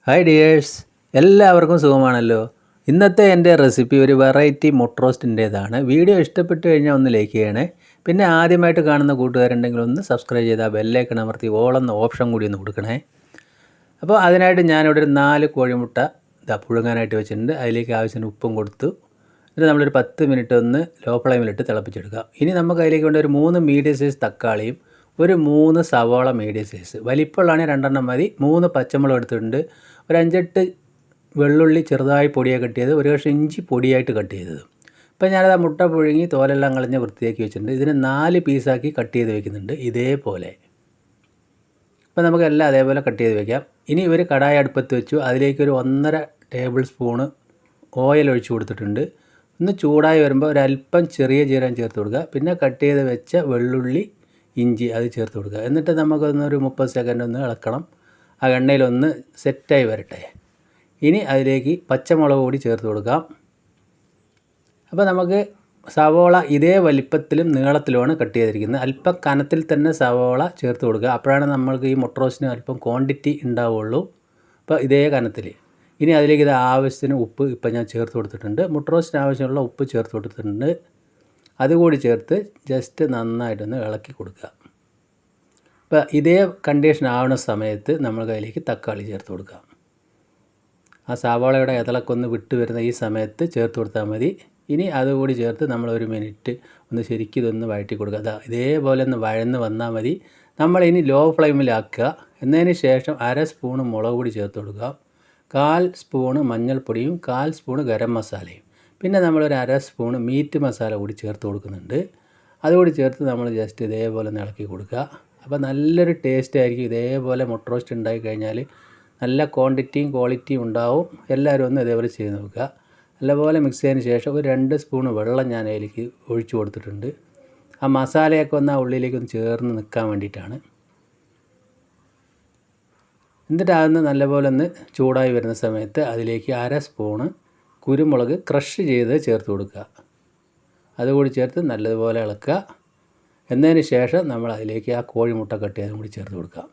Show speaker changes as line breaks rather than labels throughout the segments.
Hi dears, എല്ലാവർക്കും സുഖമാണല്ലോ. ഇന്നത്തെ എൻ്റെ റെസിപ്പി ഒരു വെറൈറ്റി മുട്ട റോസ്റ്റിൻ്റേതാണ്. വീഡിയോ ഇഷ്ടപ്പെട്ട് കഴിഞ്ഞാൽ ഒന്ന് ലൈക്ക് ചെയ്യണേ. പിന്നെ ആദ്യമായിട്ട് കാണുന്ന കൂട്ടുകാരുണ്ടെങ്കിൽ ഒന്ന് സബ്സ്ക്രൈബ് ചെയ്താൽ ബെല്ലൈക്കൺ അമർത്തി ഓൾ എന്ന ഓപ്ഷൻ കൂടി ഒന്ന് കൊടുക്കണേ. അപ്പോൾ അതിനായിട്ട് ഞാനിവിടെ ഒരു 4 കോഴിമുട്ട പുഴുങ്ങാനായിട്ട് വെച്ചിട്ടുണ്ട്. അതിലേക്ക് ആവശ്യത്തിന് ഉപ്പും കൊടുത്തു. എന്നിട്ട് നമ്മളൊരു 10 മിനിറ്റ് ഒന്ന് ലോ ഫ്ലെയിമിലിട്ട് തിളപ്പിച്ചെടുക്കാം. ഇനി നമുക്ക് അതിലേക്ക് വേണ്ട ഒരു 3 മീഡിയം സൈസ് തക്കാളിയും ഒരു 3 സവാള മീഡിയം സൈസ്, വലിപ്പമുള്ളതാണെങ്കിൽ 2 എണ്ണം മതി. 3 പച്ചമുളക് എടുത്തിട്ടുണ്ട്. ഒരു 5-8 വെള്ളുള്ളി ചെറുതായി പൊടിയായി കട്ട് ചെയ്ത്, ഒരു കഷ്ണം ഇഞ്ചി പൊടിയായിട്ട് കട്ട് ചെയ്തത്. ഇപ്പോൾ ഞാനത് മുട്ട പുഴുങ്ങി തോലെല്ലാം കളഞ്ഞ് വൃത്തിയാക്കി വെച്ചിട്ടുണ്ട്. ഇതിന് 4 പീസാക്കി കട്ട് ചെയ്ത് വെക്കുന്നുണ്ട് ഇതേപോലെ. ഇപ്പോൾ നമുക്കെല്ലാം അതേപോലെ കട്ട് ചെയ്ത് വെക്കാം. ഇനി ഒരു കടായി അടുപ്പത്ത് വെച്ചു. അതിലേക്കൊരു 1.5 ടേബിൾ സ്പൂണ് ഓയിൽ ഒഴിച്ച് കൊടുത്തിട്ടുണ്ട്. ഒന്ന് ചൂടായി വരുമ്പോൾ ഒരല്പം ചെറിയ ജീരകം ചേർത്ത് കൊടുക്കുക. പിന്നെ കട്ട് ചെയ്ത് വെച്ച വെള്ളുള്ളി ഇഞ്ചി അത് ചേർത്ത് കൊടുക്കുക. എന്നിട്ട് നമുക്കൊന്നൊരു 30 സെക്കൻഡ് ഒന്ന് ഇളക്കണം. ആ എണ്ണയിലൊന്ന് സെറ്റായി വരട്ടെ. ഇനി അതിലേക്ക് പച്ചമുളക് കൂടി ചേർത്ത് കൊടുക്കാം. അപ്പോൾ നമുക്ക് സവോള ഇതേ വലിപ്പത്തിലും നീളത്തിലുമാണ് കട്ട് ചെയ്തിരിക്കുന്നത്. അല്പം കനത്തിൽ തന്നെ സവോള ചേർത്ത് കൊടുക്കുക. അപ്പോഴാണ് നമ്മൾക്ക് ഈ മുട്ട റോസ്റ്റിന് അല്പം ക്വാണ്ടിറ്റി ഉണ്ടാവുള്ളൂ. അപ്പോൾ ഇതേ കനത്തിൽ. ഇനി അതിലേക്ക് ഇത് ആവശ്യത്തിന് ഉപ്പ് ഇപ്പം ഞാൻ ചേർത്ത് കൊടുത്തിട്ടുണ്ട്. മുട്ട റോസ്റ്റിന് ആവശ്യമുള്ള ഉപ്പ് ചേർത്ത് കൊടുത്തിട്ടുണ്ട്. അതുകൂടി ചേർത്ത് ജസ്റ്റ് നന്നായിട്ടൊന്ന് ഇളക്കി കൊടുക്കുക. ഇപ്പോൾ ഇതേ കണ്ടീഷൻ ആവുന്ന സമയത്ത് നമ്മൾ അതിലേക്ക് തക്കാളി ചേർത്ത് കൊടുക്കാം. ആ സവാളയുടെ ഇതളൊക്കെ വിട്ട് വരുന്ന ഈ സമയത്ത് ചേർത്ത് കൊടുത്താൽ മതി. ഇനി അതുകൂടി ചേർത്ത് നമ്മൾ 1 മിനിറ്റ് ഒന്ന് ശരിക്കും ഇതൊന്ന് വഴറ്റി കൊടുക്കുക. ഇതേപോലെ ഒന്ന് വഴന്ന് വന്നാൽ മതി. നമ്മളിനി ലോ ഫ്ലെയിമിലാക്കുക. എന്നതിന് ശേഷം 1/2 സ്പൂണ് മുളക് പൊടി ചേർത്ത് കൊടുക്കുക. 1/4 സ്പൂണ് മഞ്ഞൾപ്പൊടിയും 1/4 സ്പൂണ് ഗരം മസാലയും, പിന്നെ നമ്മളൊരു 1/2 സ്പൂണ് മീറ്റ് മസാല കൂടി ചേർത്ത് കൊടുക്കുന്നുണ്ട്. അതുകൂടി ചേർത്ത് നമ്മൾ ജസ്റ്റ് ഇതേപോലെ ഇളക്കി കൊടുക്കുക. അപ്പോൾ നല്ലൊരു ടേസ്റ്റ് ആയിരിക്കും. ഇതേപോലെ മുട്ട റോസ്റ്റ് ഉണ്ടാക്കി കഴിഞ്ഞാൽ നല്ല ക്വാണ്ടിറ്റിയും ക്വാളിറ്റിയും ഉണ്ടാവും. എല്ലാവരും ഒന്ന് ഇതേപോലെ ചെയ്ത് നോക്കുക. നല്ലപോലെ മിക്സ് ചെയ്തതിന് ശേഷം ഒരു 2 സ്പൂണ് വെള്ളം ഞാൻ അതിലേക്ക് ഒഴിച്ച് കൊടുത്തിട്ടുണ്ട്. ആ മസാലയൊക്കെ ഒന്ന് ആ ഉള്ളിലേക്ക് ഒന്ന് ചേർന്ന് നിൽക്കാൻ വേണ്ടിയിട്ടാണ്. എന്നിട്ട് അതൊന്ന് നല്ലപോലെ ഒന്ന് ചൂടായി വരുന്ന സമയത്ത് അതിലേക്ക് 1/2 സ്പൂണ് കുരുമുളക് ക്രഷ് ചെയ്ത് ചേർത്ത് കൊടുക്കുക. അതുകൂടി ചേർത്ത് നല്ലതുപോലെ ഇളക്കുക. എന്നതിന് ശേഷം നമ്മൾ അതിലേക്ക് ആ കോഴിമുട്ട കട്ട് ചെയ്തും കൂടി ചേർത്ത് കൊടുക്കാം.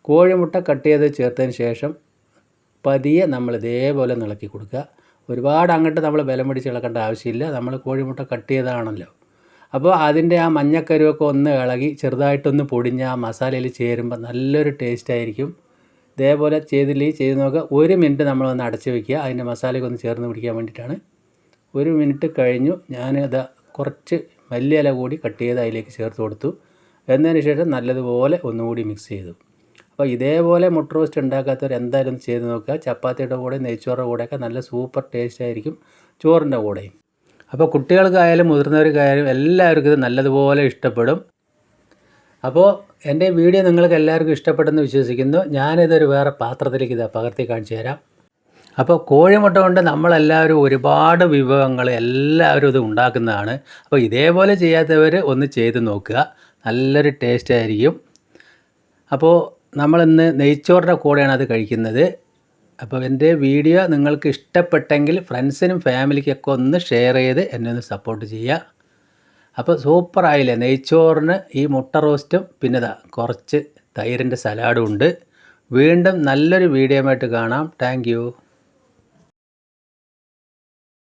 കോഴിമുട്ട കട്ട് ചെയ്ത് ചേർത്തതിന് ശേഷം പതിയെ നമ്മൾ ഇതേപോലെ ഇളക്കി കൊടുക്കുക. ഒരുപാട് അങ്ങോട്ട് നമ്മൾ ബലം പിടിച്ച് ഇളക്കേണ്ട ആവശ്യമില്ല. നമ്മൾ കോഴിമുട്ട കട്ട് ചെയ്തതാണല്ലോ. അപ്പോൾ അതിൻ്റെ ആ മഞ്ഞക്കരുവൊക്കെ ഒന്ന് ഇളകി ചെറുതായിട്ടൊന്ന് പൊടിഞ്ഞ് ആ മസാലയിൽ ചേരുമ്പോൾ നല്ലൊരു ടേസ്റ്റായിരിക്കും. ഇതേപോലെ ചെയ്ത് നോക്കുക. 1 മിനിറ്റ് നമ്മളൊന്ന് അടച്ച് വയ്ക്കുക. അതിൻ്റെ മസാലയൊക്കെ ഒന്ന് ചേർന്ന് പിടിക്കാൻ വേണ്ടിയിട്ടാണ്. 1 മിനിറ്റ് കഴിഞ്ഞു. ഞാനത് കുറച്ച് മല്ലിയില കൂടി കട്ട് ചെയ്ത് അതിലേക്ക് ചേർത്ത് കൊടുത്തു. എന്നതിന് ശേഷം നല്ലതുപോലെ ഒന്നുകൂടി മിക്സ് ചെയ്തു. അപ്പോൾ ഇതേപോലെ മുട്ട റോസ്റ്റ് ഉണ്ടാക്കാത്തവർ എന്തായാലും ഒന്ന് ചെയ്ത് നോക്കുക. ചപ്പാത്തിയുടെ കൂടെ നെയ്ച്ചോറിൻ്റെ കൂടെയൊക്കെ നല്ല സൂപ്പർ ടേസ്റ്റ് ആയിരിക്കും, ചോറിൻ്റെ കൂടെയും. അപ്പോൾ കുട്ടികൾക്കായാലും മുതിർന്നവർക്കായാലും എല്ലാവർക്കും ഇത് നല്ലതുപോലെ ഇഷ്ടപ്പെടും. അപ്പോൾ എൻ്റെ വീഡിയോ നിങ്ങൾക്ക് എല്ലാവർക്കും ഇഷ്ടപ്പെടുമെന്ന് വിശ്വസിക്കുന്നു. ഞാനിതൊരു വേറെ പാത്രത്തിലേക്ക് പകർത്തി കാണിച്ചു തരാം. അപ്പോൾ കോഴിമുട്ട കൊണ്ട് നമ്മളെല്ലാവരും ഒരുപാട് വിഭവങ്ങൾ എല്ലാവരും ഇത് ഉണ്ടാക്കുന്നതാണ്. അപ്പോൾ ഇതേപോലെ ചെയ്യാത്തവർ ഒന്ന് ചെയ്ത് നോക്കുക. നല്ലൊരു ടേസ്റ്റ് ആയിരിക്കും. അപ്പോൾ നമ്മളിന്ന് നെയ്ച്ചോറിൻ്റെ കൂടെയാണ് അത് കഴിക്കുന്നത്. അപ്പോൾ എൻ്റെ വീഡിയോ നിങ്ങൾക്ക് ഇഷ്ടപ്പെട്ടെങ്കിൽ ഫ്രണ്ട്സിനും ഫാമിലിക്കൊക്കെ ഒന്ന് ഷെയർ ചെയ്ത് എന്നെ ഒന്ന് സപ്പോർട്ട് ചെയ്യുക. അപ്പോൾ സൂപ്പറായില്ലേ നെയ്ച്ചോറിന് ഈ മുട്ട റോസ്റ്റും പിന്നെ കുറച്ച് തൈരിൻ്റെ സലാഡും ഉണ്ട്. വീണ്ടും നല്ലൊരു വീഡിയോ ആയിട്ട് കാണാം. Thank you.